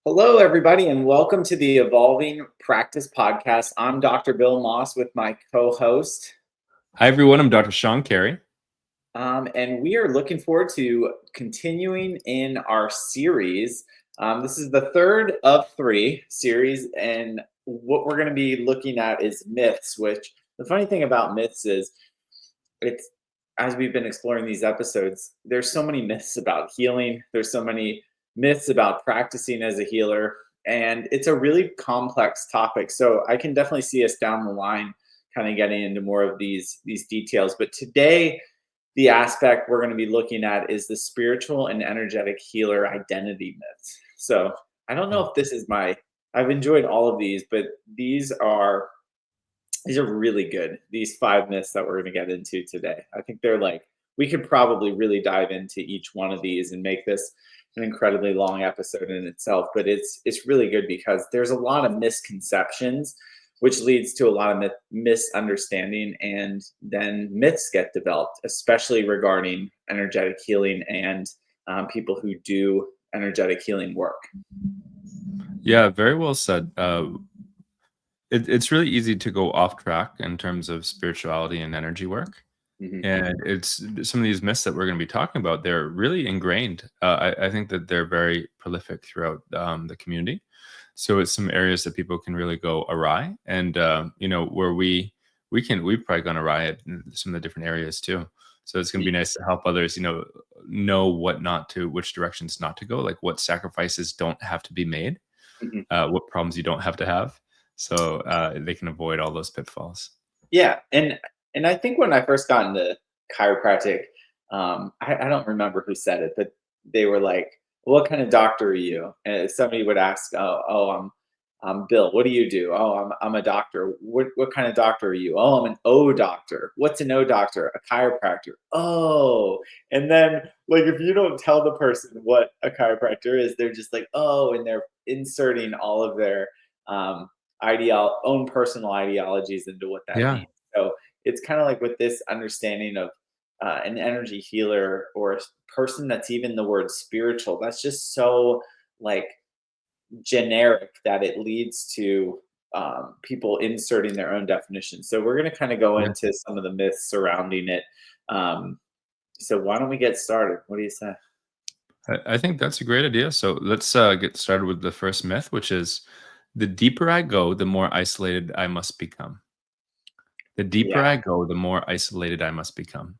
Hello, everybody, and welcome to the Evolving Practice Podcast. I'm Dr. Bill Moss with my co-host, Hi, everyone. I'm Dr. Sean Carey. and we are looking forward to continuing in our series. This is the third of three series, and what we're going to be looking at is myths. Which the funny thing about myths is, it's as we've been exploring these episodes, there's so many myths about healing. There's so many myths about practicing as a healer, and it's a really complex topic. So I can definitely see us down the line kind of getting into more of these details. But today, the aspect we're going to be looking at is the spiritual and energetic healer identity myths. So I don't know if this is I've enjoyed all of these, but these are really good. These five myths that we're going to get into today. I think they're like, we could probably really dive into each one of these and make this an incredibly long episode in itself. But it's really good because there's a lot of misconceptions, which leads to a lot of misunderstanding, and then myths get developed, especially regarding energetic healing and people who do energetic healing work. Yeah, very well said. It's really easy to go off track in terms of spirituality and energy work. Mhm. And it's some of these myths that we're going to be talking about, they're really ingrained. I think that they're very prolific throughout the community. So it's some areas that people can really go awry. And, where we've probably gone awry at some of the different areas too. So it's going to be nice to help others, know which directions not to go, like what sacrifices don't have to be made, Mhm. what problems you don't have to have. So they can avoid all those pitfalls. Yeah, and I think when I first got into chiropractic, I don't remember who said it, but they were like, "What kind of doctor are you?" And somebody would ask, I'm Bill. What do you do?" "Oh, I'm a doctor." What kind of doctor are you?" "Oh, I'm an O doctor." "What's an O doctor?" "A chiropractor." "Oh," and then like if you don't tell the person what a chiropractor is, they're just like, "Oh," and they're inserting all of their um, own personal ideologies into what that Yeah. means. So it's kind of like with this understanding of an energy healer or a person that's even the word spiritual. That's just so like generic that it leads to people inserting their own definitions. So we're going to kind of go Yeah. into some of the myths surrounding it. Um, so why don't we get started? What do you say? I think that's a great idea. So let's get started with the first myth, which is the deeper I go, the more isolated I must become. The deeper Yeah, I go, the more isolated I must become.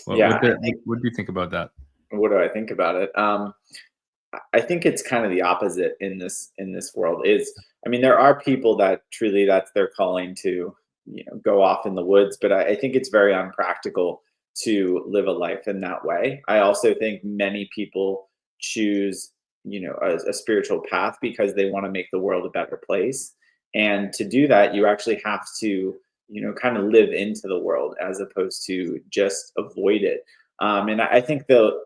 What yeah. what, the, what do you think about that? What do I think about it? I think it's kind of the opposite in this world. Is I mean, there are people that truly that's their calling to go off in the woods, but I think it's very unpractical to live a life in that way. I also think many people choose a spiritual path because they want to make the world a better place, and to do that, you actually have to kind of live into the world as opposed to just avoid it. And I think the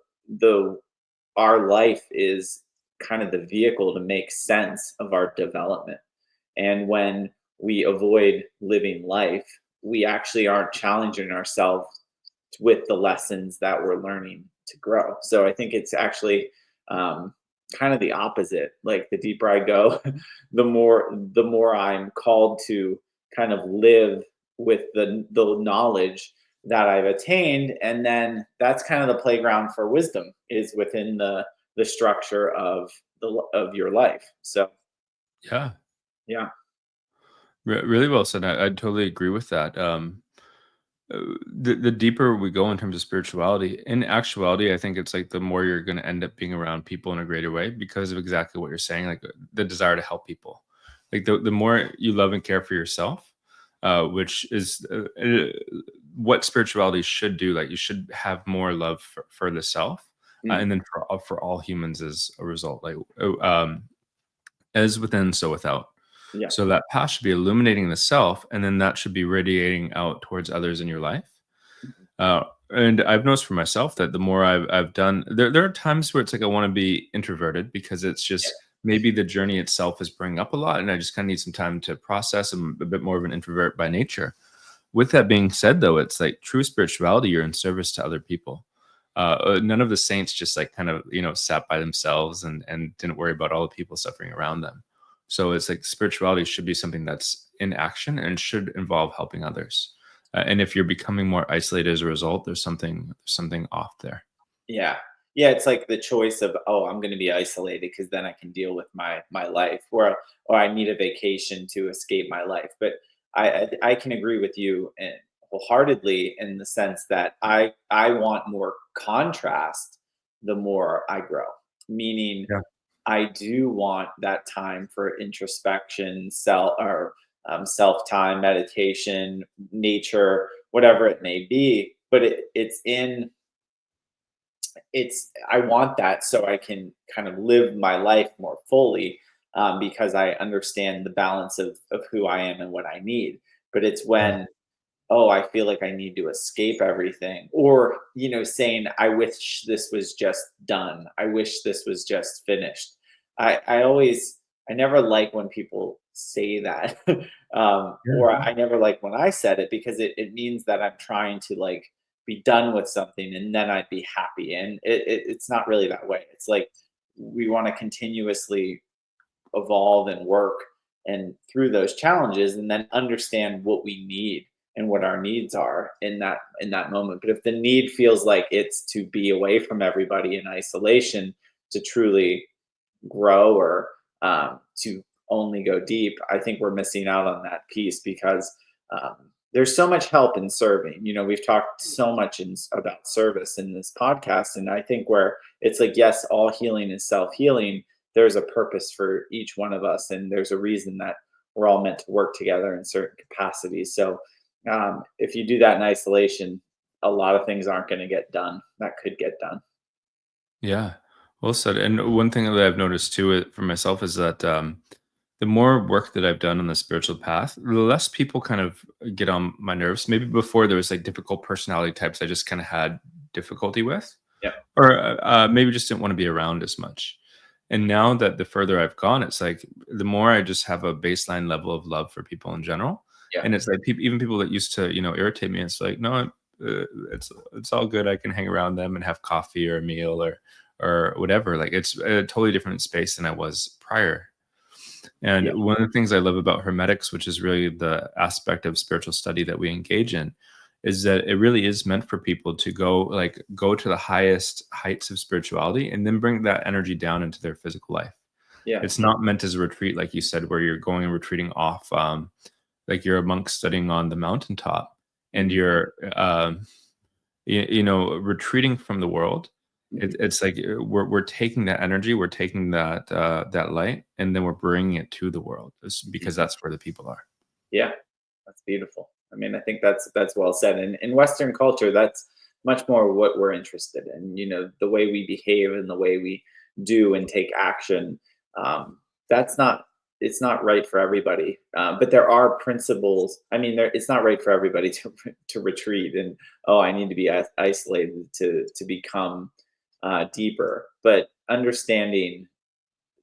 our life is kind of the vehicle to make sense of our development. And when we avoid living life, we actually aren't challenging ourselves with the lessons that we're learning to grow. So I think it's actually um, kind of the opposite. Like the deeper I go, the more I'm called to kind of live with the knowledge that I've attained, and then that's kind of the playground for wisdom is within the structure of your life. So Yeah, yeah, really well said. I totally agree with that. The deeper we go in terms of spirituality, in actuality, I think it's like the more you're going to end up being around people in a greater way because of exactly what you're saying, like the desire to help people. Like the more you love and care for yourself, which is what spirituality should do. Like you should have more love for the self, mm, and then for all humans as a result. Like as within, so without. yeah, So that path should be illuminating the self, and then that should be radiating out towards others in your life. And I've noticed for myself that the more I've done, there are times where it's like I want to be introverted because it's yeah, just maybe the journey itself is bringing up a lot, and I just kind of need some time to process. I'm a bit more of an introvert by nature. With that being said, though, it's like true spirituality, you're in service to other people. None of the saints just like kind of, sat by themselves and didn't worry about all the people suffering around them. So it's like spirituality should be something that's in action and should involve helping others. And if you're becoming more isolated as a result, there's something off there. Yeah. Yeah, it's like the choice of, oh, I'm going to be isolated because then I can deal with my life, or I need a vacation to escape my life. But I can agree with you and wholeheartedly in the sense that I want more contrast the more I grow. Meaning Yeah. I do want that time for introspection, self time, meditation, nature, whatever it may be. But it's I want that so I can kind of live my life more fully, because I understand the balance of who I am and what I need. But it's Yeah. when, oh, I feel like I need to escape everything, or saying, I wish this was just done. I wish this was just finished. I never like when people say that, or Yeah. I never like when I said it because it means that I'm trying to like be done with something and then I'd be happy. And it's not really that way. It's like we want to continuously evolve and work and through those challenges and then understand what we need and what our needs are in that moment. But if the need feels like it's to be away from everybody in isolation to truly grow, or to only go deep, I think we're missing out on that piece because there's so much help in serving. We've talked so much about service in this podcast, and I think where it's like, yes, all healing is self healing. There's a purpose for each one of us, and there's a reason that we're all meant to work together in certain capacities. So, if you do that in isolation, a lot of things aren't going to get done that could get done. Yeah, well said. And one thing that I've noticed too for myself is that the more work that I've done on the spiritual path, the less people kind of get on my nerves. Maybe before there was like difficult personality types I just kind of had difficulty with, Yeah, or maybe just didn't want to be around as much. And now that the further I've gone, it's like the more I just have a baseline level of love for people in general. yeah, And it's like even people that used to, irritate me, it's like, no, it's all good. I can hang around them and have coffee or a meal or whatever. Like it's a totally different space than I was prior. And yeah, one of the things I love about Hermetics, which is really the aspect of spiritual study that we engage in, is that it really is meant for people to go to the highest heights of spirituality and then bring that energy down into their physical life. yeah, It's not meant as a retreat, like you said, where you're going and retreating off, like you're a monk studying on the mountaintop, and mhm, you're retreating from the world. mhm, It's like we're taking that energy, we're taking that light, and then we're bringing it to the world, because mhm. that's where the people are. Yeah, that's beautiful. I mean, I think that's well said. And in Western culture, that's much more what we're interested in. The way we behave and the way we do and take action. That's not. It's not right for everybody. But there are principles. I mean, it's not right for everybody to retreat and, oh, I need to be isolated to become deeper. But understanding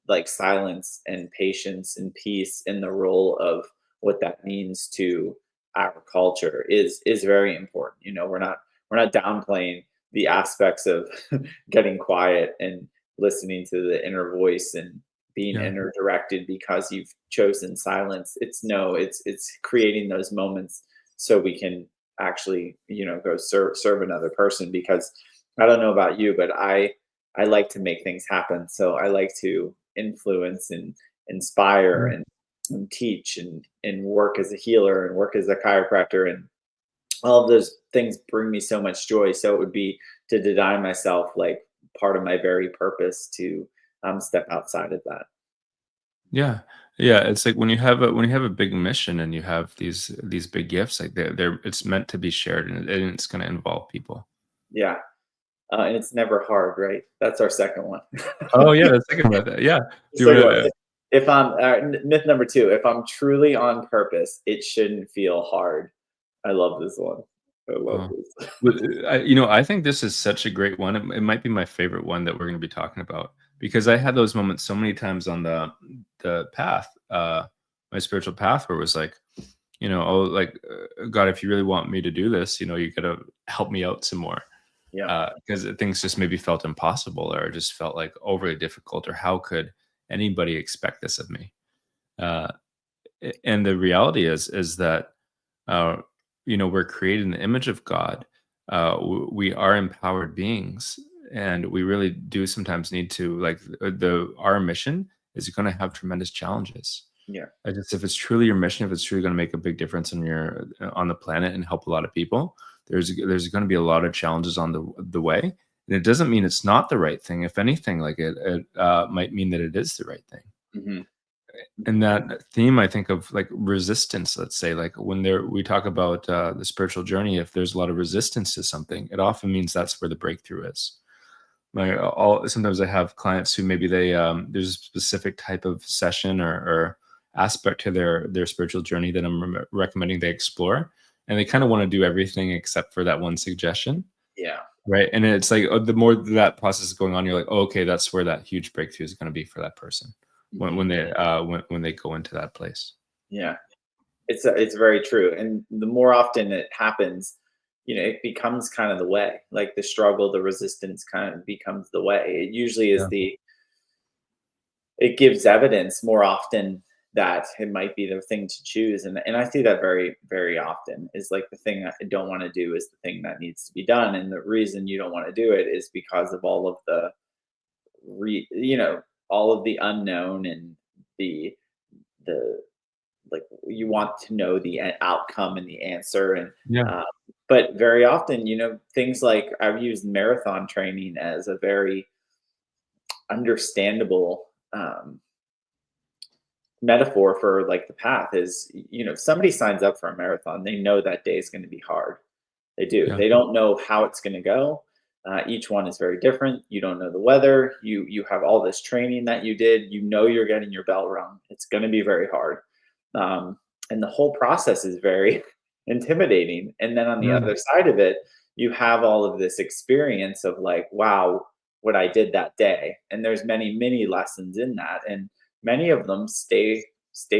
like silence and patience and peace in the role of what that means to our culture is very important. We're not downplaying the aspects of getting quiet and listening to the inner voice and being Yeah. inner directed because you've chosen silence. It's creating those moments so we can actually go serve another person. Because I don't know about you, but I like to make things happen. So I like to influence and inspire and teach and work as a healer and work as a chiropractor. And all of those things bring me so much joy. So it would be to deny myself like part of my very purpose to step outside of that. Yeah. Yeah, it's like when you have a big mission and you have these big gifts, like they're it's meant to be shared, and it's going to involve people. Yeah. And it's never hard, right? That's our second one. Oh yeah, that's thinking about that. Yeah. Do you Second want one. to? If I'm myth number two, if I'm truly on purpose, it shouldn't feel hard. I love this one. I love Oh. this. I think this is such a great one. It might be my favorite one that we're going to be talking about, because I had those moments so many times on the path, my spiritual path, where it was like, oh, like God, if you really want me to do this, you got to help me out some more. Yeah. because things just maybe felt impossible or just felt like overly difficult, or how could anybody expect this of me? Uh, and the reality is that uh, we're created in the image of God. We are empowered beings, and we really do sometimes need to, like, the our mission is going to have tremendous challenges. Yeah. Just if it's truly your mission, if it's truly going to make a big difference in your on the planet and help a lot of people, there's going to be a lot of challenges on the way, and it doesn't mean it's not the right thing. If anything, like it might mean that it is the right thing. Hmm. And that theme, I think of like resistance. Let's say, like when we talk about the spiritual journey, if there's a lot of resistance to something, it often means that's where the breakthrough is. Like all sometimes I have clients who maybe there's a specific type of session or aspect to their spiritual journey that I'm recommending they explore, and they kind of want to do everything except for that one suggestion, Yeah. right? And it's like, the more that process is going on, you're like, oh, okay, that's where that huge breakthrough is going to be for that person Hmm. when they go into that place. Yeah. It's very true. And the more often it happens, it becomes kind of the way. Like the struggle, the resistance kind of becomes the way. It usually is Yeah, it gives evidence more often that it might be the thing to choose. And I see that very, very often is like the thing that I don't want to do is the thing that needs to be done. And the reason you don't want to do it is because of all of the re you know, all of the unknown and the like you want to know the outcome and the answer. And yeah, uh, but very often, things like I've used marathon training as a very understandable metaphor for like the path is, if somebody signs up for a marathon, they know that day is going to be hard. They do. yeah, They don't know how it's going to go. Each one is very different. You don't know the weather. You have all this training that you did. You're getting your bell rung. It's going to be very hard, um, and the whole process is very intimidating. And then on the mm, other side of it, you have all of this experience of like, wow, what I did that day. And there's many many lessons in that, and many of them stay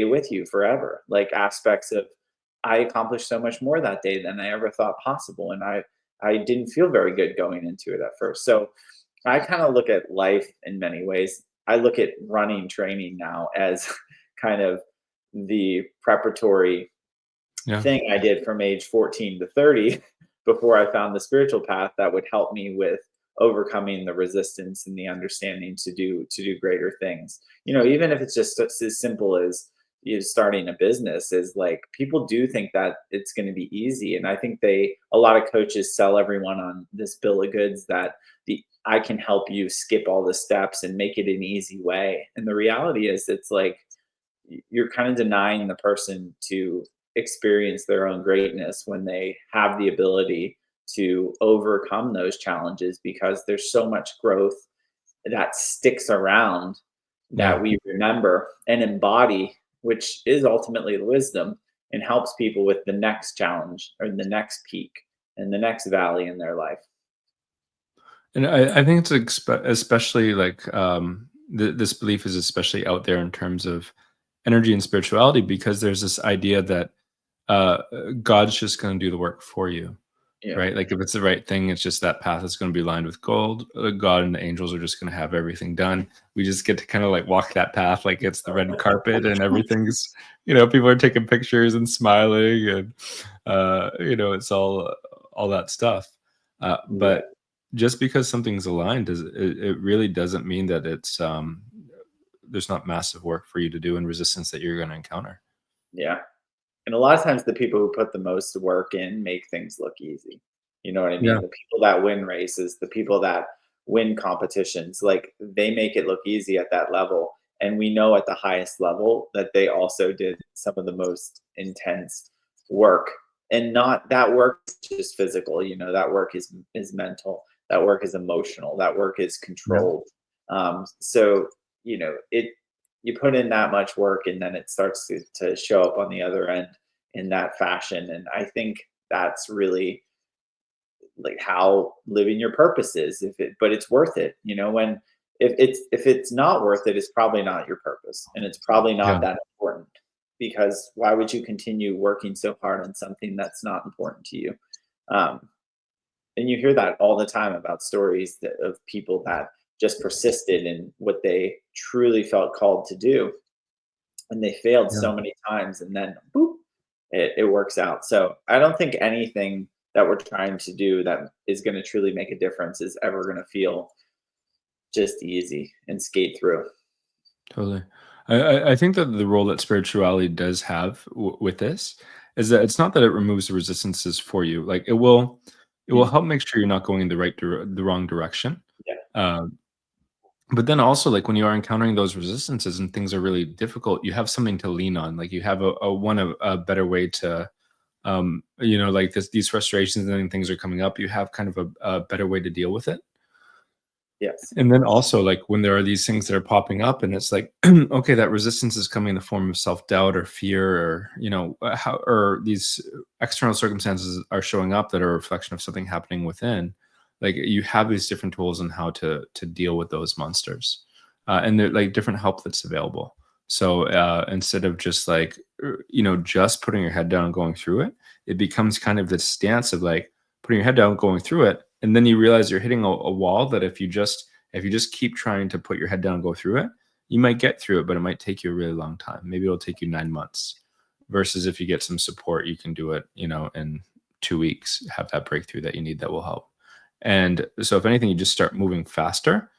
with you forever. Like aspects of I accomplished so much more that day than I ever thought possible. And I didn't feel very good going into it at first. So I kind of look at life in many ways. I look at running training now as kind of the preparatory yeah. thing I did from age 14 to 30 before I found the spiritual path that would help me with overcoming the resistance and the understanding to do greater things. Even if it's just as simple as starting a business, is like people do think that it's going to be easy. And I think a lot of coaches sell everyone on this bill of goods that the I can help you skip all the steps and make it an easy way. And the reality is it's like you're kind of denying the person to experience their own greatness when they have the ability to overcome those challenges, because there's so much growth that sticks around that Yeah. we remember and embody, which is ultimately the wisdom, and helps people with the next challenge or the next peak and the next valley in their life. And I think it's especially like this belief is especially out there in terms of energy and spirituality, because there's this idea that uh, God's just going to do the work for you, Yeah. right? Like if it's the right thing, it's just that path is going to be lined with gold. God and the angels are just going to have everything done. We just get to kind of like walk that path, like it's the red carpet and everything's, people are taking pictures and smiling, and it's all that stuff. Yeah. But just because something's aligned, it really doesn't mean that there's not massive work for you to do and resistance that you're going to encounter. Yeah. And a lot of times the people who put the most work in make things look easy. You know what I Yeah. mean? The people that win races, the people that win competitions, like they make it look easy at that level. And we know at the highest level that they also did some of the most intense work. And not that work is just physical, that work is mental, that work is emotional, that work is Yeah. controlled. So, it you put in that much work and then it starts to show up on the other end in that fashion. And I think that's really like how living your purpose is. But it's worth it, when if it's not worth it, it's probably not your purpose, and it's probably Yeah. not that important, because why would you continue working so hard on something that's not important to you? um And you hear that all the time about stories of people that just persisted in what they truly felt called to do, and they failed Yeah. so many times, and then boop, it works out. So I don't think anything that we're trying to do that is going to truly make a difference is ever going to feel just easy and skate through. Totally. I think that the role that spirituality does have with this is that it's not that it removes the resistances for you. Like it will Mhm. help make sure you're not going in the wrong direction. Yeah. Um, but then also, like when you are encountering those resistances and things are really difficult, you have something to lean on. Like you have a better way to like these frustrations and then things are coming up. You have kind of a better way to deal with it. Yes. And then also, like, when there are these things that are popping up and it's like, okay, that resistance is coming in the form of self-doubt or fear or, how or these external circumstances are showing up that are a reflection of something happening within. Like, you have these different tools on how to deal with those monsters. And they're like different help that's available. So instead of just like, just putting your head down and going through it, it becomes kind of this stance of like putting your head down, going through it, and then you realize you're hitting a wall that if you just keep trying to put your head down and go through it, you might get through it, but it might take you a really long time. Maybe it'll take you 9 months. Versus if you get some support, you can do it, in 2 weeks, have that breakthrough that you need that will help. And so, if anything, you just start moving faster.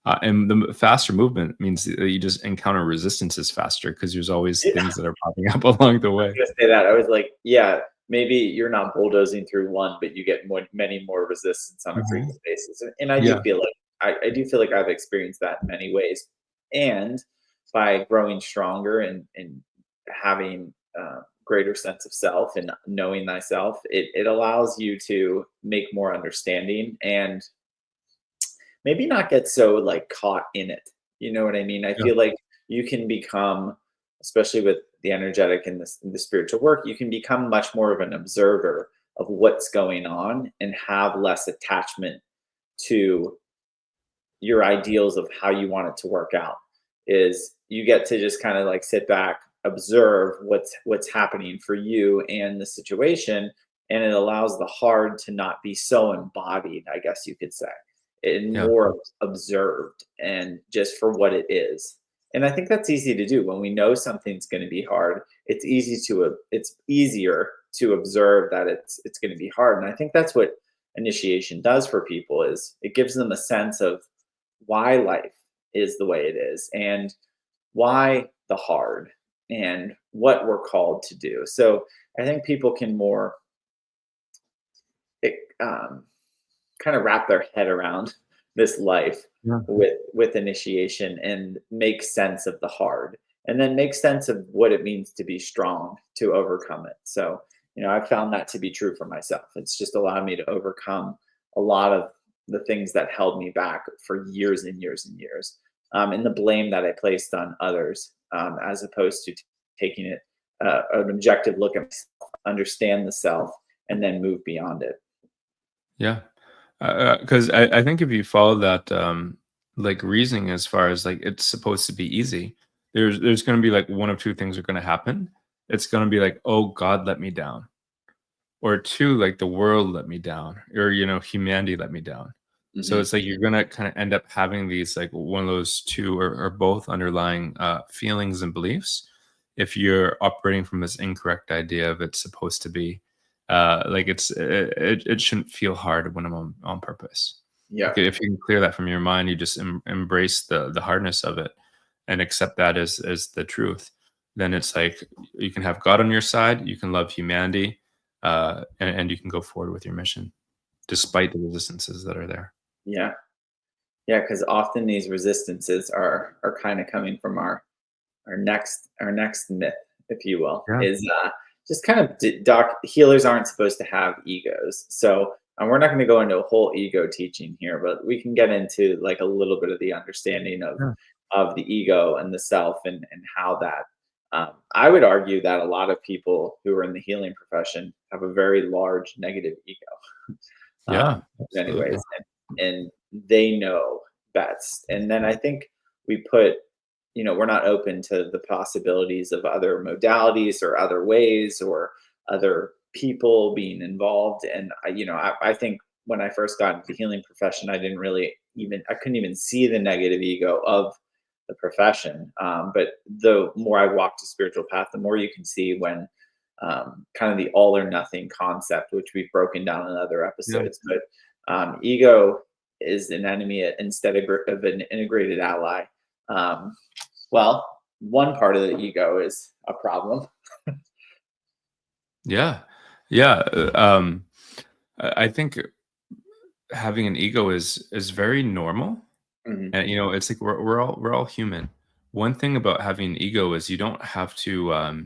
And the faster movement means that you just encounter resistances faster because there's always Yeah. things that are popping up along the I was way. gonna say that. I was like, yeah, maybe you're not bulldozing through one, but you get many more resistance on a Mhm. frequent basis. And I do Yeah. feel like I do feel like I've experienced that in many ways. And by growing stronger and having greater sense of self and knowing thyself, it allows you to make more understanding and maybe not get so like caught in it. You know what I mean? I Yeah. feel like you can become, especially with the energetic and the spiritual work, you can become much more of an observer of what's going on and have less attachment to your ideals of how you want it to work out. Is you get to just kind of like sit back, observe what's happening for you and the situation, and it allows the hard to not be so embodied, I guess you could say, and Yeah. more observed and just for what it is. And I think that's easy to do when we know something's going to be hard. It's easier to observe that it's going to be hard. And I think that's what initiation does for people, is it gives them a sense of why life is the way it is and why the hard and what we're called to do. So I think people can more um, kind of wrap their head around this life Yeah. with initiation and make sense of the hard, and then make sense of what it means to be strong to overcome it. So I've found that to be true for myself. It's just allowed me to overcome a lot of the things that held me back for years and years and years, and the blame that I placed on others, as opposed to taking it an objective look at myself, understand the self, and then move beyond it. Yeah. Because I think if you follow that like reasoning as far as like it's supposed to be easy, there's going to be like one of two things are going to happen. It's going to be like, oh, God let me down, or two, like the world let me down, or humanity let me down. So Hmm. it's like you're going to kind of end up having these like one of those two or both underlying feelings and beliefs if you're operating from this incorrect idea of it's supposed to be like it shouldn't feel hard when I'm on purpose. Yeah. Like if you can clear that from your mind, you just embrace the hardness of it and accept that as the truth. Then it's like you can have God on your side, you can love humanity, and you can go forward with your mission despite the resistances that are there. Yeah. Yeah, because often these resistances are kind of coming from our next myth, if you will, Yeah. is just kind of doc healers aren't supposed to have egos. So we're not going to go into a whole ego teaching here, but we can get into like a little bit of the understanding Yeah. of the ego and the self, and how that. I would argue that a lot of people who are in the healing profession have a very large negative ego, Yeah, in many absolutely. ways, and they know best. And then I think we put, we're not open to the possibilities of other modalities or other ways or other people being involved. And I think when I first got into the healing profession, I couldn't even see the negative ego of the profession. But the more I walked a spiritual path, the more you can see when kind of the all or nothing concept, which we've broken down in other Yeah. episodes. But ego is an enemy instead of an integrated ally. Um, well, one part of the ego is a problem. Yeah. Yeah. I think having an ego is very normal. Mhm. And it's like we're all human. One thing about having an ego is you don't have to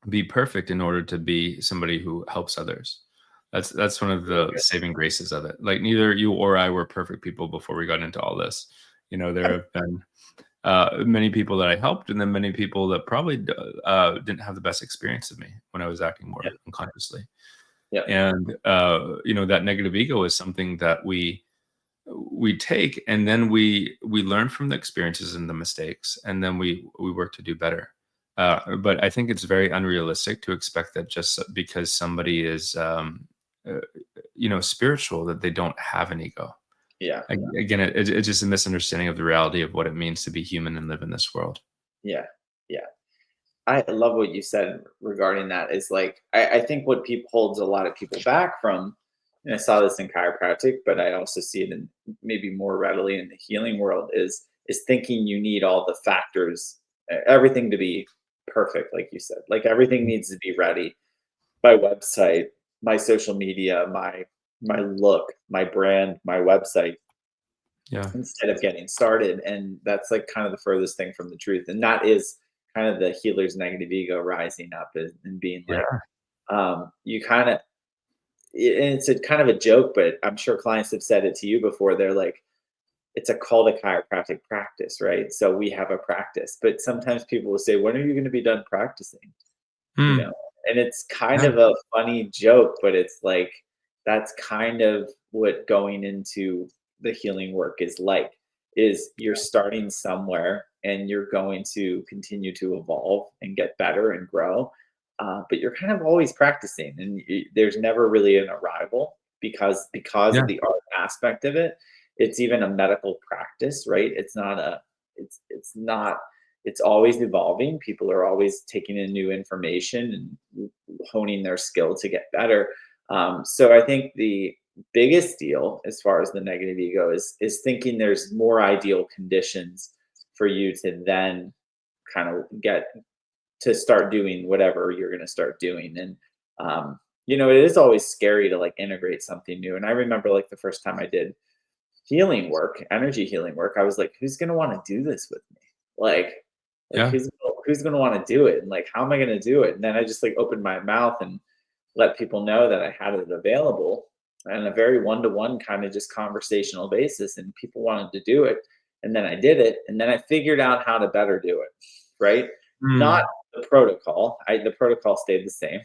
be perfect in order to be somebody who helps others. That's one of So the good. saving graces of it. Like neither you or I were perfect people before we got into all this. There have been many people that I helped, and then many people that probably didn't have the best experience of me when I was acting Yeah. more unconsciously. Yeah. And that negative ego is something that we take, and then we learn from the experiences and the mistakes, and then we work to do better. But I think it's very unrealistic to expect that just because somebody is uh, spiritual, that they don't have an ego. Yeah. Again, it's just a misunderstanding of the reality of what it means to be human and live in this world. Yeah. Yeah. I love what you said regarding that. Is like I think what people holds a lot of people back from, and I saw this in chiropractic, but I also see it in maybe more readily in the healing world, is thinking you need all the factors, everything to be perfect, like you said. Like everything needs to be ready. My website, my social media, my look, my brand, my website, Yeah, instead of getting started. And that's like kind of the furthest thing from the truth. And that is kind of the healer's negative ego rising up and being like, yeah, you kind of, and it's a kind of a joke, but I'm sure clients have said it to you before. They're like, it's a call to chiropractic practice, right? So we have a practice, but sometimes people will say, when are you going to be done practicing? you Hmm. know and it's kind Yeah, of a funny joke, but it's like that's kind of what going into the healing work is like, is you're starting somewhere and you're going to continue to evolve and get better and grow, but you're kind of always practicing, and there's never really an arrival, because yeah, of the art aspect of it. It's even a medical practice, right? It's not it's always evolving. People are always taking in new information and honing their skill to get better. So I think the biggest deal as far as the negative ego is thinking there's more ideal conditions for you to then kind of get to start doing whatever you're going to start doing. And it is always scary to like integrate something new. And I remember like the first time I did healing work, energy healing work, I was like, who's gonna want to do this with me? Like, like yeah, who's gonna want to do it? And like, how am I gonna do it? And then I just like opened my mouth and let people know that I had it available on a very one-to-one kind of just conversational basis, and people wanted to do it. And then I did it, and then I figured out how to better do it, right? Not Hmm. the protocol. The protocol stayed the same,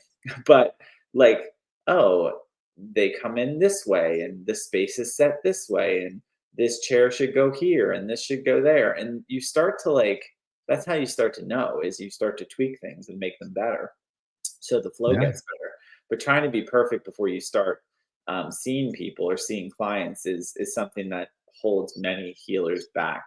but like, oh, they come in this way, and the space is set this way, and this chair should go here, and this should go there. And you start to like, that's how you start to know, is you start to tweak things and make them better, so the flow Yeah, gets better. But trying to be perfect before you start seeing people or seeing clients is something that holds many healers back.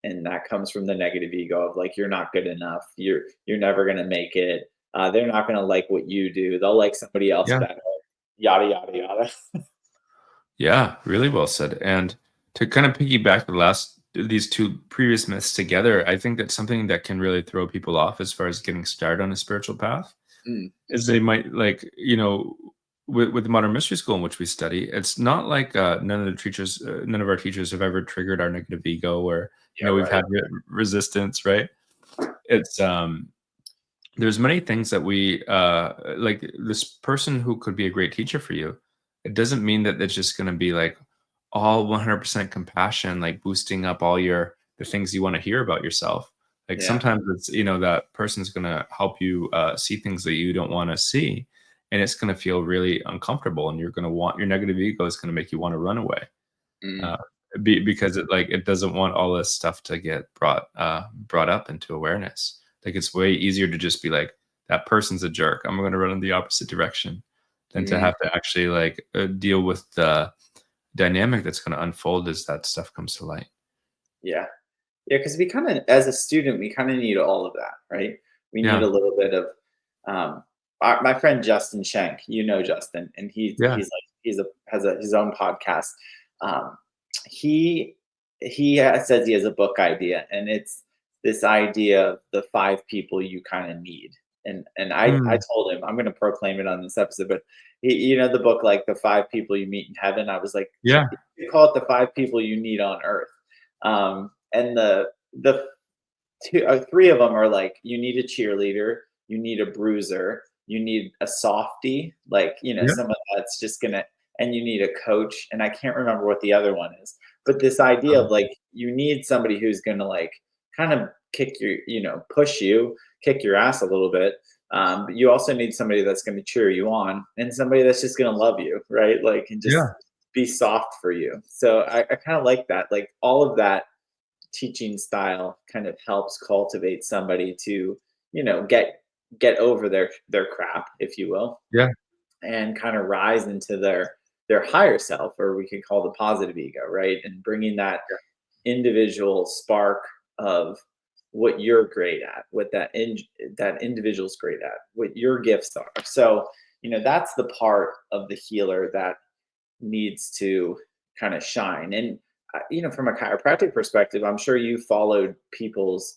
And that comes from the negative ego of like, you're not good enough, you're never going to make it, they're not going to like what you do, they'll like somebody else yeah. better, yada yada yada. Yeah, really well said. And to kind of piggyback these two previous myths together, I think that's something that can really throw people off as far as getting started on a spiritual path. Mm, Is they might like, with the modern mystery school in which we study, it's not like none of our teachers have ever triggered our negative ego, or yeah, we've right. had resistance, right? It's there's many things that we like this person who could be a great teacher for you. It doesn't mean that it's just going to be like all 100% compassion, like boosting up all the things you want to hear about yourself. Like Yeah. sometimes it's that person's going to help you see things that you don't want to see, and it's going to feel really uncomfortable, and you're going to want your negative ego is going to make you want to run away, Mm, uh, because it doesn't want all this stuff to get brought up into awareness. Like it's way easier to just be like, that person's a jerk, I'm going to run in the opposite direction. than to have to actually like deal with the dynamic that's going to unfold as that stuff comes to light. Yeah. Yeah, because we kind of, as a student, we kind of need all of that, right? We need Yeah. a little bit of, um, my friend Justin Schenk, you know Justin, and Yeah. has his own podcast. Um, he says he has a book idea, and it's this idea of the five people you kind of need. And I Mm. told him I'm going to proclaim it on this episode, but the book like the five people you meet in heaven. I was like, Yeah. you call it the five people you need on earth. And the three of them are like, you need a cheerleader, you need a bruiser, you need a softie, like Yeah. someone that's just gonna, and you need a coach. And I can't remember what the other one is, but this idea of like you need somebody who's gonna like kind of kick your, push you, kick your ass a little bit. But you also need somebody that's going to cheer you on, and somebody that's just going to love you, right? Like, and just Yeah. be soft for you. So I kind of like that. Like all of that teaching style kind of helps cultivate somebody to, get over their crap, if you will, Yeah. and kind of rise into their higher self, or we could call the positive ego, right? And bringing that individual spark of what you're great at, what that individual's great at, what your gifts are. So, that's the part of the healer that needs to kind of shine. And from a chiropractic perspective, I'm sure you followed people's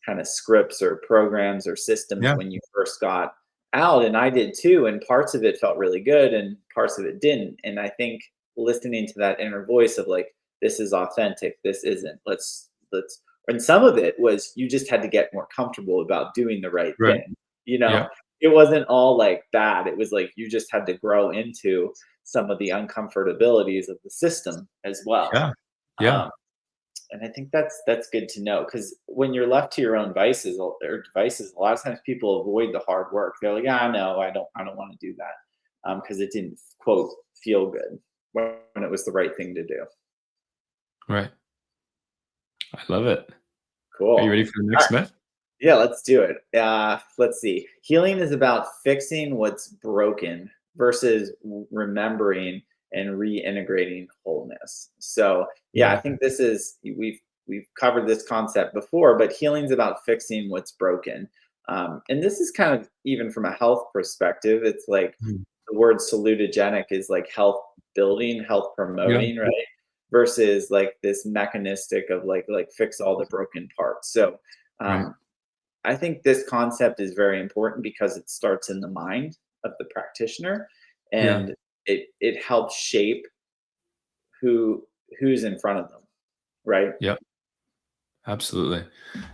kind of scripts or programs or systems Yeah. when you first got out, and I did too. And parts of it felt really good, and parts of it didn't. And I think listening to that inner voice of like, this is authentic, this isn't. Let's. And some of it was you just had to get more comfortable about doing the right Right. thing. Yeah. It wasn't all like bad. It was like you just had to grow into some of the uncomfortabilities of the system as well. Yeah. Yeah. Um, and I think that's good to know, because when you're left to your own devices, a lot of times people avoid the hard work. They're like, "Ah, no, I don't want to do that," because it didn't quote feel good when it was the right thing to do. Right. I love it. Are you Cool. ready for the All next right. myth? Yeah, let's do it. Let's see. Healing is about fixing what's broken versus remembering and reintegrating wholeness. So, yeah, I Yeah. think this is we've covered this concept before, but healing is about fixing what's broken. And this is kind of even from a health perspective. It's like Mhm. the word salutogenic is like health building, health Yeah. promoting, right? Versus like this mechanistic of like fix all the broken parts. So Right. um, I think this concept is very important because it starts in the mind of the practitioner, Yeah. and it helps shape who's in front of them, right? Yeah. Absolutely.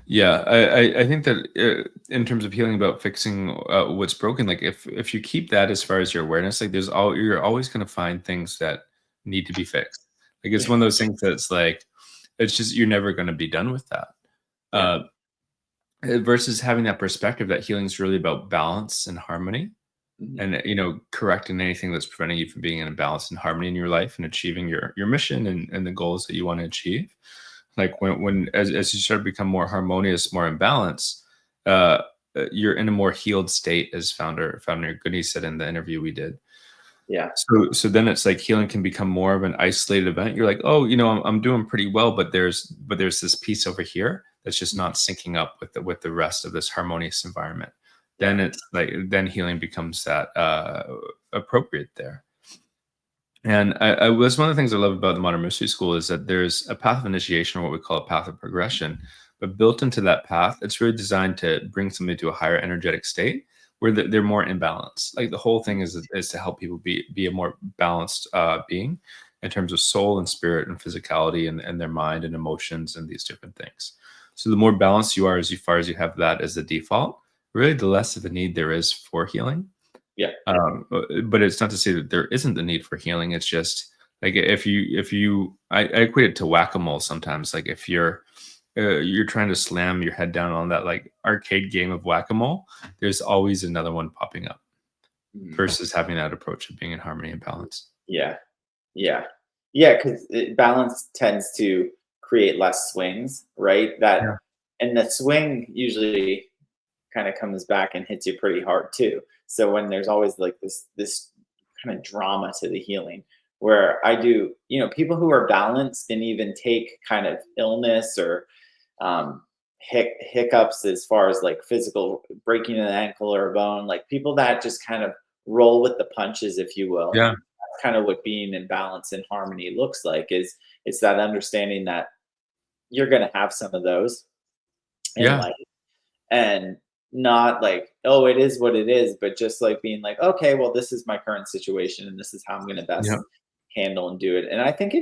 Yeah. I think that in terms of healing about fixing what's broken, like if you keep that as far as your awareness, like you're always going to find things that need to be fixed. Like it's Yeah, one of those things that's like, it's just, you're never going to be done with that. yeah, Uh, versus having that perspective that healing is really about balance and harmony, mhm, and correcting anything that's preventing you from being in a balance and harmony in your life and achieving your mission and the goals that you want to achieve. Like when as you start to become more harmonious, more in balance, uh you're in a more healed state, as founder Goody said in the interview we did. yeah, So then it's like healing can become more of an isolated event. You're like, oh, I'm doing pretty well, but there's this piece over here that's just not syncing up with the rest of this harmonious environment. yeah, Then it's like, then healing becomes that appropriate there. And I was one of the things I love about the modern mystery school is that there's a path of initiation, or what we call a path of progression. But built into that path, it's really designed to bring somebody to a higher energetic state where they're more in balance. Like the whole thing is to help people be a more balanced being in terms of soul and spirit and physicality and their mind and emotions and these different things. So the more balanced you are, as far as you have that as the default, really the less of a need there is for healing. yeah, But it's not to say that there isn't the need for healing. It's just like I equate it to whack-a-mole sometimes. Like if you're trying to slam your head down on that like arcade game of whack-a-mole, there's always another one popping up mhm, versus having that approach of being in harmony and balance. yeah, yeah, yeah. Because balance tends to create less swings, right? Yeah. And the swing usually kind of comes back and hits you pretty hard too. So when there's always like this kind of drama to the healing, where I do, people who are balanced and even take kind of illness or um, hiccups as far as like physical breaking an ankle or a bone, like people that just kind of roll with the punches, if you will. Yeah. That's kind of what being in balance and harmony looks like. Is it's that understanding that you're going to have some of those in Yeah. life, and not like, oh, it is what it is, but just like being like, okay, well, this is my current situation and this is how I'm going to Yeah. best handle and do it. And I think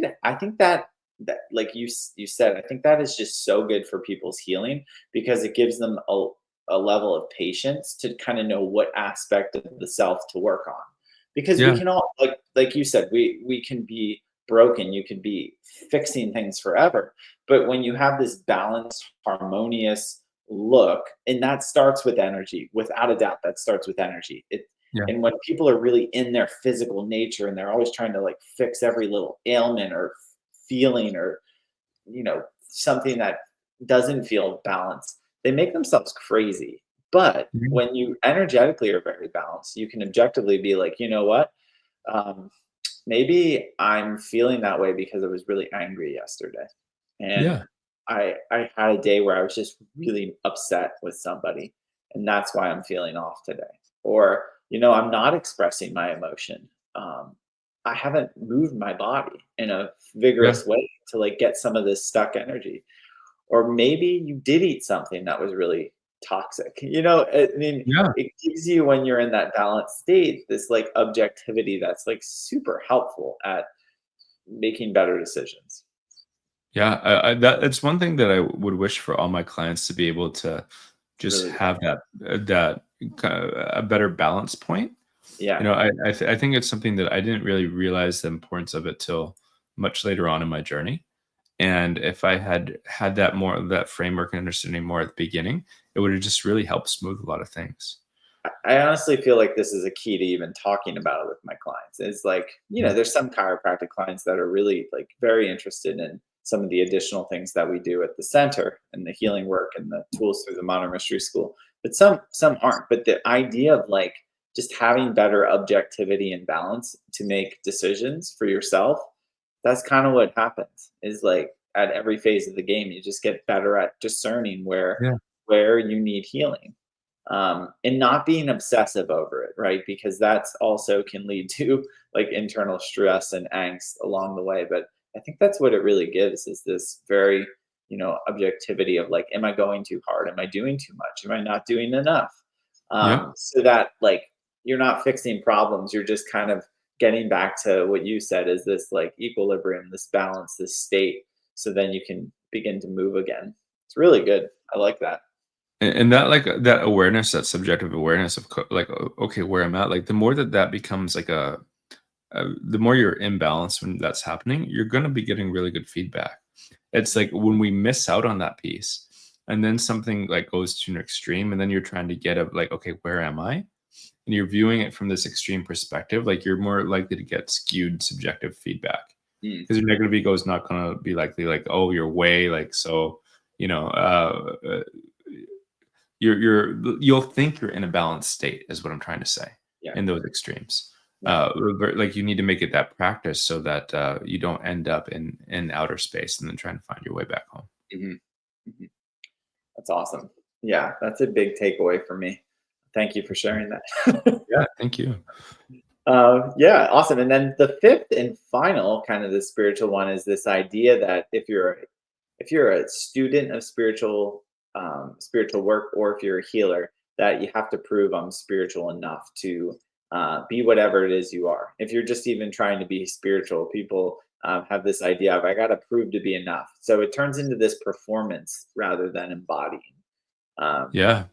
that like you said, I think that is just so good for people's healing, because it gives them a level of patience to kind of know what aspect of the self to work on. Because we Yeah. can all, like you said, we can be broken, you can be fixing things forever, but when you have this balanced, harmonious look, and that starts with energy, without a doubt, that starts with energy. Yeah. And when people are really in their physical nature and they're always trying to like fix every little ailment or feeling, or something that doesn't feel balanced, they make themselves crazy. But Mhm. when you energetically are very balanced, you can objectively be like, you know what, um, maybe I'm feeling that way because I was really angry yesterday, and Yeah. I had a day where I was just really upset with somebody, and that's why I'm feeling off today. Or, I'm not expressing my emotion. Um, I haven't moved my body in a Yeah. vigorous way to like get some of this stuck energy. Or maybe you did eat something that was really toxic. I mean, Yeah. it gives you, when you're in that balanced state, this like objectivity that's like super helpful at making better decisions. Yeah. That's one thing that I would wish for all my clients to be able to just Really good. have that a better balance point. Yeah. I think it's something that I didn't really realize the importance of it till much later on in my journey. And if I had had that more of that framework and understanding more at the beginning, it would have just really helped smooth a lot of things. I honestly feel like this is a key to even talking about it with my clients. It's like, Yeah. there's some chiropractic clients that are really like very interested in some of the additional things that we do at the center and the healing work and the tools through the modern mystery school. But some aren't. But the idea of like just having better objectivity and balance to make decisions for yourself, that's kind of what happens. Is like at every phase of the game, you just get better at discerning Yeah. where you need healing, and not being obsessive over it, right? Because that's also can lead to like internal stress and angst along the way. But I think that's what it really gives, is this very, objectivity of like, am I going too hard? Am I doing too much? Am I not doing enough? Yep. So that like you're not fixing problems, you're just kind of getting back to what you said, is this like equilibrium, this balance, this state. So then you can begin to move again. It's really good. I like that. And that like that awareness, that subjective awareness of like okay, where I'm at, like the more that becomes like the more you're in balance when that's happening, you're going to be getting really good feedback. It's like when we miss out on that piece, and then something like goes to an extreme, and then you're trying to get up like, okay, where am I? And you're viewing it from this extreme perspective, like you're more likely to get skewed subjective feedback Mm, because your negative ego is not going to be likely like, oh, you're way like so, you know, you'll think you're in a balanced state is what I'm trying to say yeah. in those extremes. Yeah. Like you need to make it that practice so that you don't end up in outer space and then trying to find your way back home. Mhm, mhm. That's awesome. Yeah, that's a big takeaway for me. Thank you for sharing that. Yeah, thank you. Yeah, awesome. And then the fifth and final kind of the spiritual one is this idea that if you're a student of spiritual work, or if you're a healer, that you have to prove I'm spiritual enough to be whatever it is you are. If you're just even trying to be spiritual, people have this idea of I got to prove to be enough. So it turns into this performance rather than embodying. Um, Yeah.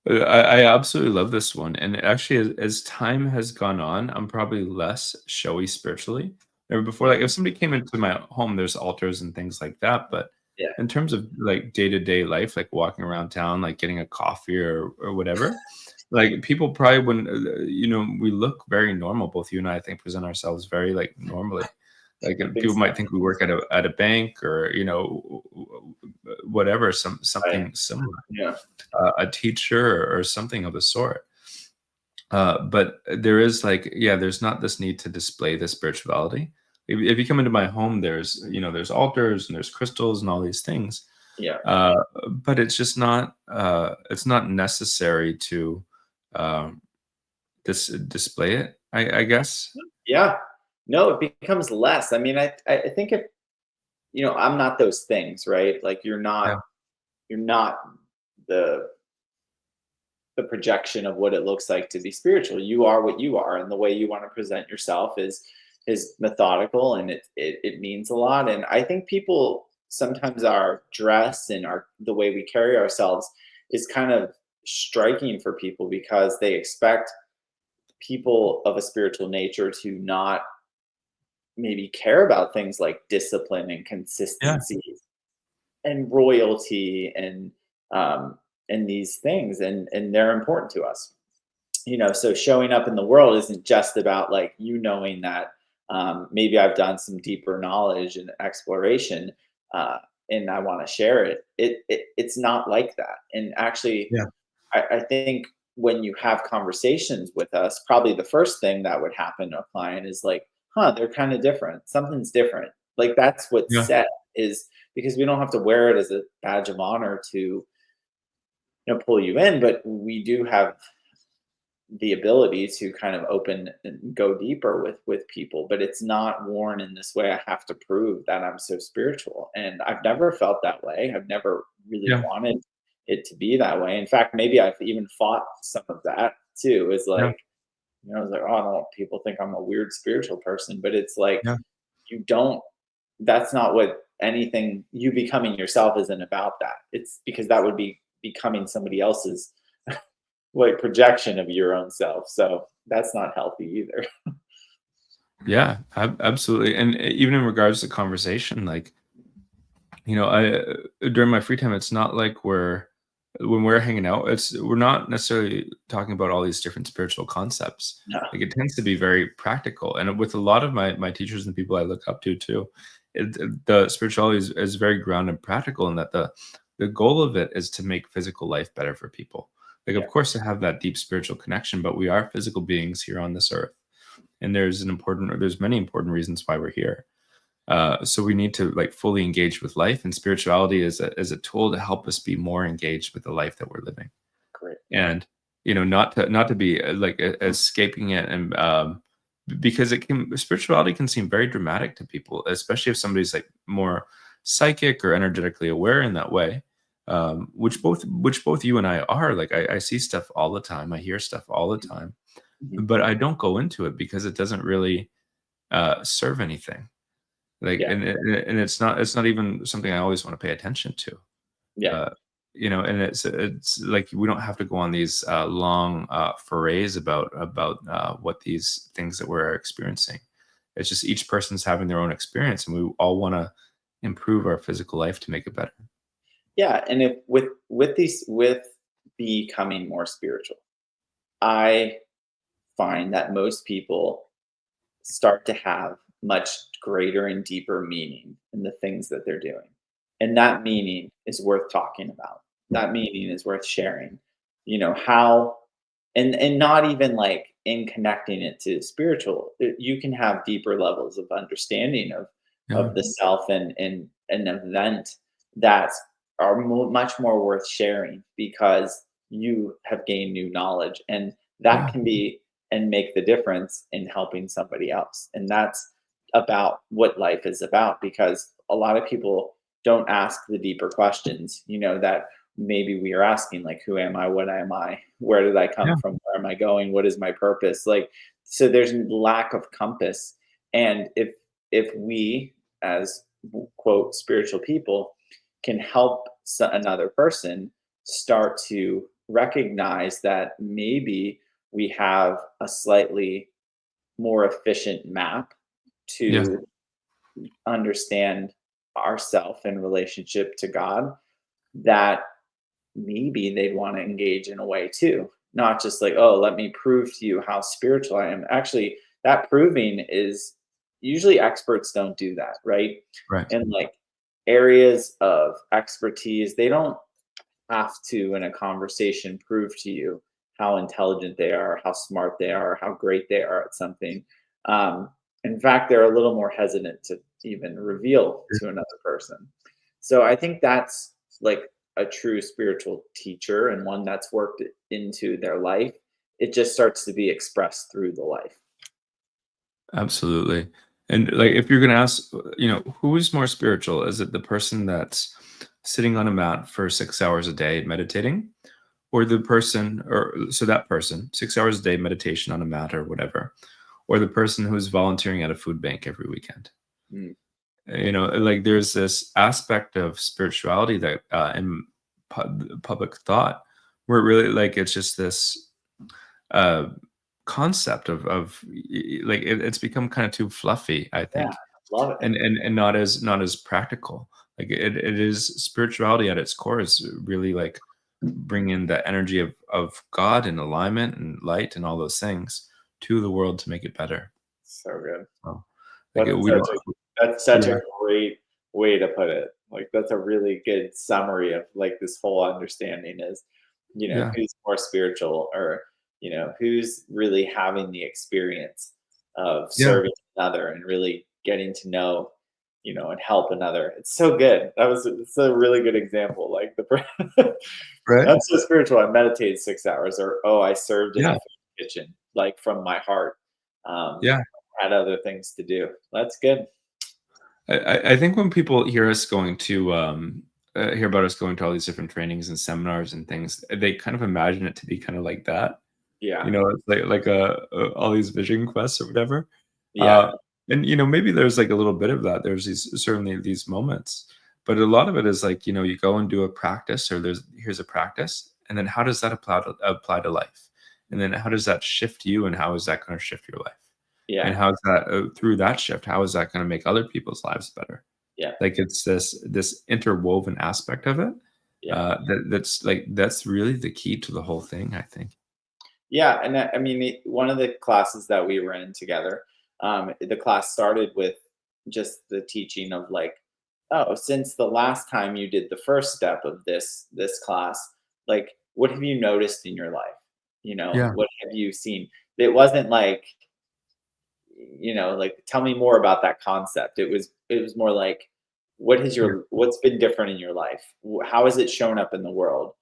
I absolutely love this one. And actually, as time has gone on, I'm probably less showy spiritually. Or before, like if somebody came into my home, there's altars and things like that. But yeah, in terms of like day-to-day life, like walking around town, like getting a coffee or whatever, like people probably wouldn't, we look very normal. Both you and I think present ourselves very like normally. Like I think people so. might think we work at a bank or whatever, Right. something similar, Yeah. a teacher or something of the sort. But there is like, yeah, there's not this need to display the spirituality. If you come into my home, there's, there's altars and there's crystals and all these things. Yeah. Uh, but it's not necessary to um, display it, I guess. Yeah. No, it becomes less. I mean, I think if, I'm not those things, right? Like Yeah. you're not the projection of what it looks like to be spiritual. You are what you are, and the way you want to present yourself is methodical, and it means a lot. And I think people sometimes our dress and our the way we carry ourselves is kind of striking for people because they expect people of a spiritual nature to not maybe care about things like discipline and Yeah. consistency and royalty and these things, and they're important to us. So showing up in the world isn't just about like knowing that maybe I've done some deeper knowledge and exploration, uh, and I want to share it's not like that. And actually, Yeah. I think when you have conversations with us, probably the first thing that would happen to a client is like, huh, they're kind of different. Something's different. Like that's what's Yeah. set is because we don't have to wear it as a badge of honor to pull you in, but we do have the ability to kind of open and go deeper with people, but it's not worn in this way. I have to prove that I'm so spiritual, and I've never felt that way. I've never really Yeah. wanted it to be that way. In fact, maybe I've even fought some of that too, is Yeah. like, I was like, oh, I don't want people think I'm a weird spiritual person, but it's like Yeah. you don't that's not what anything you becoming yourself isn't about. That it's because that would be becoming somebody else's like projection of your own self. So that's not healthy either. Yeah, absolutely. And even in regards to conversation, like, I during my free time, it's not like when we're hanging out, we're not necessarily talking about all these different spiritual concepts. No. Like it tends to be very practical, and with a lot of my teachers and people I look up to too, the spirituality is very grounded and practical, in that the goal of it is to make physical life better for people. Like, of Yeah. course, to have that deep spiritual connection, but we are physical beings here on this earth, and there's many important reasons why we're here. So we need to like fully engage with life, and spirituality is a tool to help us be more engaged with the life that we're living. Great. And not to be like escaping it, and because spirituality can seem very dramatic to people, especially if somebody's like more psychic or energetically aware in that way. Which both you and I are. Like I see stuff all the time, I hear stuff all the time, Mhm. but I don't go into it because it doesn't really serve anything. Like, Yeah. and it's not even something I always want to pay attention to. Yeah. Uh, and it's like we don't have to go on these long forays about what these things that we're experiencing. It's just each person's having their own experience, and we all want to improve our physical life to make it better. Yeah. And if with becoming more spiritual, I find that most people start to have much greater and deeper meaning in the things that they're doing. And that meaning is worth talking about. That meaning is worth sharing. How and not even like in connecting it to spiritual, you can have deeper levels of understanding Yeah, of the self and an event that are much more worth sharing because you have gained new knowledge, and that yeah, can be and make the difference in helping somebody else. And that's about what life is about, because a lot of people don't ask the deeper questions, that maybe we are asking, like, who am I? What am I? Where did I come yeah, from? Where am I going? What is my purpose? Like, so there's lack of compass. And if we as quote spiritual people can help another person start to recognize that maybe we have a slightly more efficient map yeah, to understand ourself in relationship to God, that maybe they'd want to engage in a way too. Not just like, oh, let me prove to you how spiritual I am. Actually, that proving is usually experts don't do that, right? right. And like areas of expertise, they don't have to, in a conversation, prove to you how intelligent they are, how smart they are, how great they are at something. Um, in fact, they're a little more hesitant to even reveal to another person. So I think that's like a true spiritual teacher and one that's worked into their life. It just starts to be expressed through the life. Absolutely. And like, if you're going to ask, who is more spiritual? Is it the person that's sitting on a mat for 6 hours a day meditating, or the person, or so that person, 6 hours a day meditation on a mat or whatever, or the person who's volunteering at a food bank every weekend? Mm, Like, there's this aspect of spirituality that in public thought, where really, like, it's just this uh, concept of like, it's become kind of too fluffy, I yeah, think, love it. and not as practical. Like, it is spirituality at its core is really like bringing the energy of God and alignment and light and all those things to the world to make it better. So good. So, like, That's we such don't. a that's such a Yeah, great way to put it. Like that's a really good summary of like this whole understanding is, yeah, who's more spiritual or, who's really having the experience of yeah, serving another and really getting to know, and help another. It's so good. It's a really good example. Like right, I'm so spiritual. I meditated 6 hours, or oh, I served in a yeah, food kitchen, like from my heart. Um, yeah. had other things to do. That's good. I think when people hear about us going to all these different trainings and seminars and things, they kind of imagine it to be kind of like that. Yeah. It's like all these vision quests or whatever. Yeah. Uh, and maybe there's like a little bit of that. There's certainly these moments, but a lot of it is like, you go and do a practice, or here's a practice, and then how does that apply to life? And then how does that shift you, and how is that going to shift your life? And Yeah. how's that through that shift, how is that going to make other people's lives better? Yeah. Like, it's this interwoven aspect of it, Yeah. that's really the key to the whole thing, I think. Yeah. And I mean, one of the classes that we were in together, the class started with just the teaching of like, oh, since the last time you did the first step of this class, like, what have you noticed in your life? Yeah, What have you seen? It wasn't like, like tell me more about that concept. It was more like, yeah, what's been different in your life? How has it shown up in the world?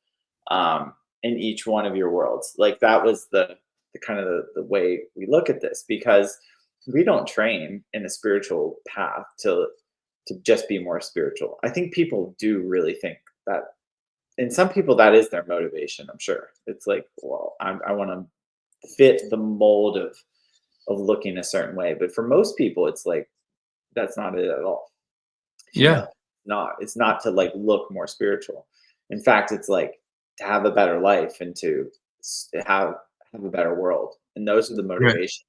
In each one of your worlds. Like that was the kind of the way we look at this, because we don't train in a spiritual path to just be more spiritual. I think people do really think that, and some people that is their motivation. I'm sure it's like, well, I want to fit the mold of looking a certain way, but for most people, it's like that's not it at all. You know, yeah, it's not to like look more spiritual. In fact, it's like to have a better life and to have a better world. And those are the right, motivation.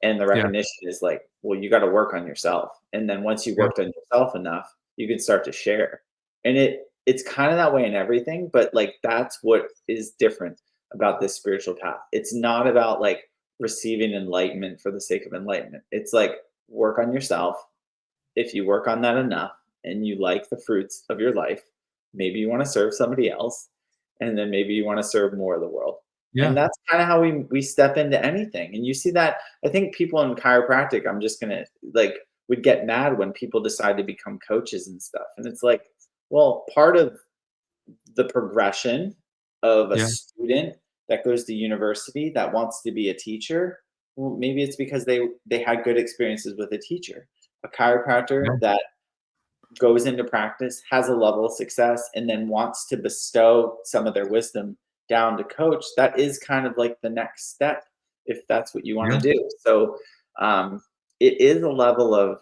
And the yeah, recognition is like, well, you got to work on yourself. And then once you yeah, worked on yourself enough, you can start to share. And it's kind of that way in everything, but like that's what is different about this spiritual path. It's not about like receiving enlightenment for the sake of enlightenment. It's like work on yourself. If you work on that enough and you like the fruits of your life, maybe you want to serve somebody else, and then maybe you want to serve more of the world. And yeah, that's kind of how we step into anything. And you see that, I think people in chiropractic, I'm just gonna like, would get mad when people decide to become coaches and stuff. And it's like, well, part of the progression of a yeah, student that goes to university that wants to be a teacher, well, maybe it's because they had good experiences with a teacher. A chiropractor yeah, that goes into practice, has a level of success, and then wants to bestow some of their wisdom down to coach, that is kind of like the next step if that's what you want to yeah. do. So um, it is a level of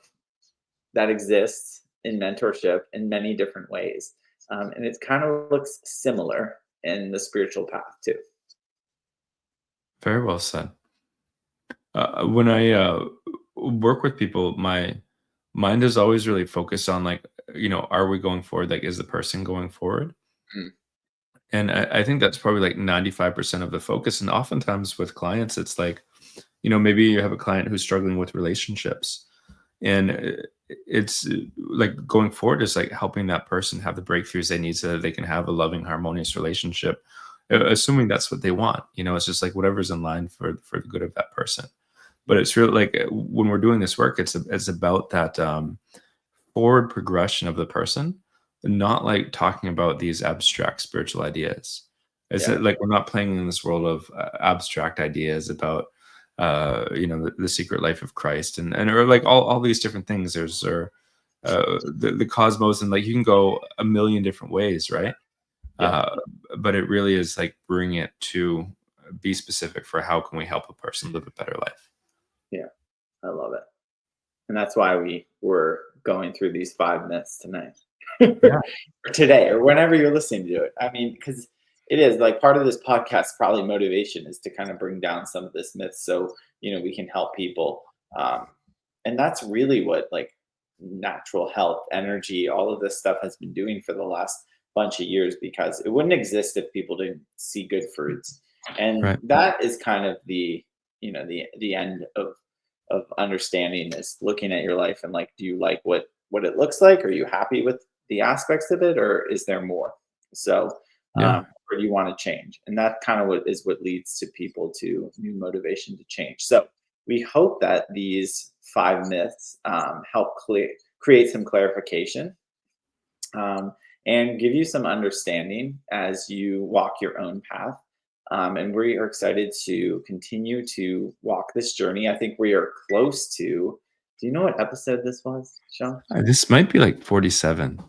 that exists in mentorship in many different ways. And it kind of looks similar in the spiritual path too. Very well said. When I work with people, my mind is always really focused on, like, are we going forward? Like, is the person going forward? Mm, And I think that's probably like 95% of the focus. And oftentimes with clients, it's like, maybe you have a client who's struggling with relationships. And it's like going forward is like helping that person have the breakthroughs they need so that they can have a loving, harmonious relationship assuming that's what they want. It's just like whatever's in line for the good of that person. But it's really like when we're doing this work, it's about that forward progression of the person, not like talking about these abstract spiritual ideas. It's Yeah. like we're not playing in this world of abstract ideas about the secret life of Christ and or like all these different things. The cosmos, and like you can go a million different ways, right? Yeah. Uh, but it really is like bring it to be specific for how can we help a person live a better life. Yeah. I love it. And that's why we were going through these 5 myths tonight. Yeah. Or today, or whenever you're listening to it. I mean, because it is like part of this podcast, probably motivation is to kind of bring down some of this myth so, we can help people. Um, and that's really what like natural health, energy, all of this stuff has been doing for the last bunch of years, because it wouldn't exist if people didn't see good fruits. And Right. that is kind of the end of understanding is looking at your life and like, do you like what it looks like? Are you happy with the aspects of it, or is there more? So, Yeah. or do you want to change? And that kind of what leads to people to new motivation to change. So we hope that these 5 myths help create some clarification, um, and give you some understanding as you walk your own path. And we are excited to continue to walk this journey. I think we are close to. Do you know what episode this was, Sean? This might be like 47.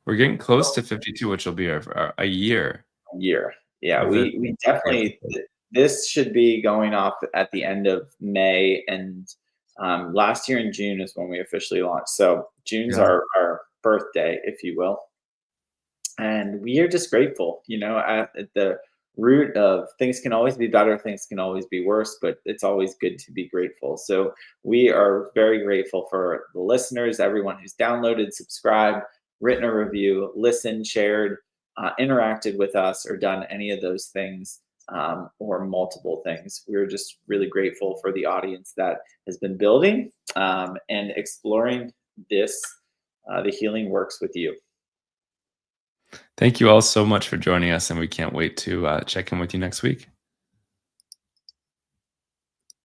We're getting close to 52, which will be a year Year. Yeah, of this we fourth definitely. episode. This should be going off at the end of May, and last year in June is when we officially launched. So June's Yeah. our birthday, if you will. And we are just grateful, at the root of things can always be better, things can always be worse, but it's always good to be grateful. So we are very grateful for the listeners, everyone who's downloaded, subscribed, written a review, listened, shared, interacted with us, or done any of those things, or multiple things. We're just really grateful for the audience that has been building, and exploring this, the healing works with you. Thank you all so much for joining us, and we can't wait to check in with you next week.